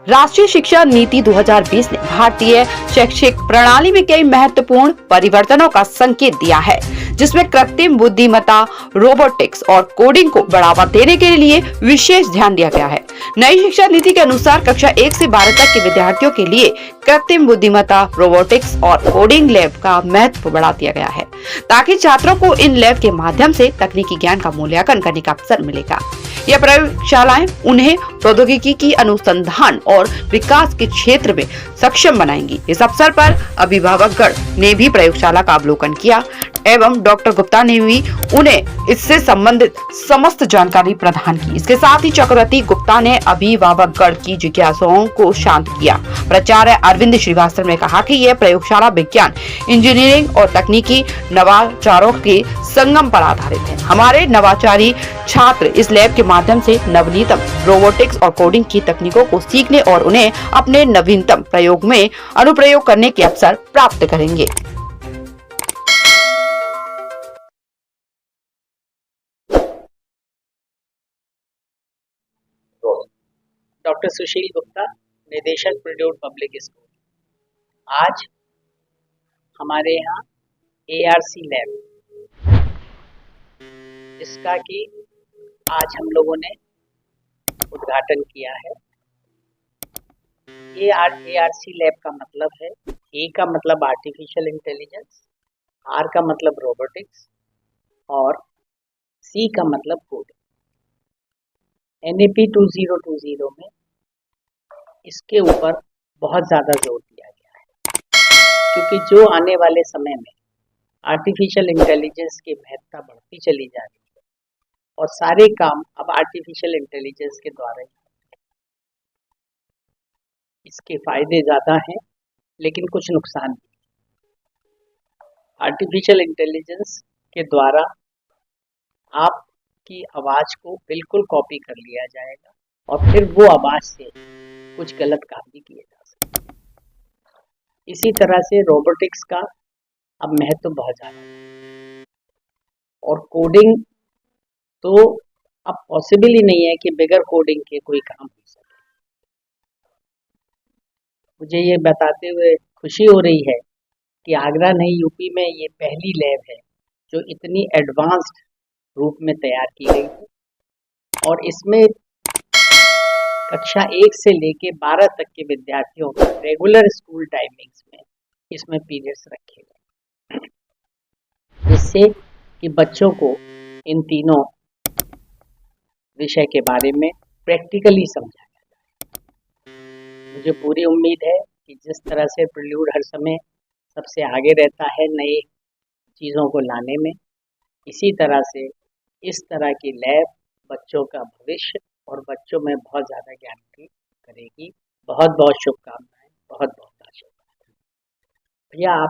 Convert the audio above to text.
राष्ट्रीय शिक्षा नीति 2020 ने भारतीय शैक्षिक प्रणाली में कई महत्वपूर्ण परिवर्तनों का संकेत दिया है, जिसमें कृत्रिम बुद्धिमत्ता, रोबोटिक्स और कोडिंग को बढ़ावा देने के लिए विशेष ध्यान दिया गया है। नई शिक्षा नीति के अनुसार कक्षा 1 से 12 तक के विद्यार्थियों के लिए कृत्रिम बुद्धिमत्ता, रोबोटिक्स और कोडिंग लैब का महत्व बढ़ा दिया गया है, ताकि छात्रों को इन लैब के माध्यम से तकनीकी ज्ञान का मूल्यांकन करने का अवसर मिलेगा। यह प्रयोगशालाएं उन्हें प्रौद्योगिकी की अनुसंधान और विकास के क्षेत्र में सक्षम बनाएंगी। इस अवसर पर अभिभावकगण ने भी प्रयोगशाला का अवलोकन किया एवं डॉक्टर गुप्ता ने भी उन्हें इससे संबंधित समस्त जानकारी प्रदान की। इसके साथ ही चक्रवर्ती गुप्ता ने अभिभावकगण की जिज्ञासाओं को शांत किया। प्राचार्य अरविंद श्रीवास्तव ने कहा कि यह प्रयोगशाला विज्ञान, इंजीनियरिंग और तकनीकी नवाचारों के संगम पर आधारित है। हमारे नवाचारी छात्र इस लैब के माध्यम से नवीनतम रोबोटिक्स और कोडिंग की तकनीकों को सीखने और उन्हें अपने नवीनतम प्रयोग में अनुप्रयोग करने के अवसर प्राप्त करेंगे। डॉक्टर सुशील गुप्ता, निदेशक प्रोड्यूड पब्लिक स्कूल। आज हमारे यहाँ ARC लैब, जिसका कि आज हम लोगों ने उद्घाटन किया है। ये ARC लैब का मतलब है, A का मतलब आर्टिफिशियल इंटेलिजेंस, R का मतलब रोबोटिक्स और C का मतलब कोडिंग। NAP 2020 में इसके ऊपर बहुत ज़्यादा जोर दिया गया है, क्योंकि जो आने वाले समय में आर्टिफिशियल इंटेलिजेंस की महत्ता बढ़ती चली जा रही है और सारे काम अब आर्टिफिशियल इंटेलिजेंस के द्वारा ही होते हैं। इसके फायदे ज़्यादा हैं, लेकिन कुछ नुकसान भी। आर्टिफिशियल इंटेलिजेंस के द्वारा आपकी आवाज़ को बिल्कुल कॉपी कर लिया जाएगा और फिर वो आवाज़ से कुछ गलत काम भी किए जा सकते हैं। इसी तरह से रोबोटिक्स का अब महत्व बहुत ज़्यादा है और कोडिंग तो अब पॉसिबल ही नहीं है कि बगैर कोडिंग के कोई काम हो सके। मुझे ये बताते हुए खुशी हो रही है कि आगरा नहीं, यूपी में ये पहली लैब है जो इतनी एडवांस्ड रूप में तैयार की गई है और इसमें कक्षा 1 से लेके 12 तक के विद्यार्थियों का रेगुलर स्कूल टाइमिंग्स में इसमें पीरियड्स रखे गए, जिससे कि बच्चों को इन तीनों विषय के बारे में प्रैक्टिकली समझाया जाए। मुझे पूरी उम्मीद है कि जिस तरह से प्रिल्यूड हर समय सबसे आगे रहता है नए चीज़ों को लाने में, इसी तरह से इस तरह की लैब बच्चों का भविष्य और बच्चों में बहुत ज़्यादा ज्ञान की करेगी। बहुत बहुत शुभकामनाएं, बहुत बहुत आशीर्वाद। भैया आप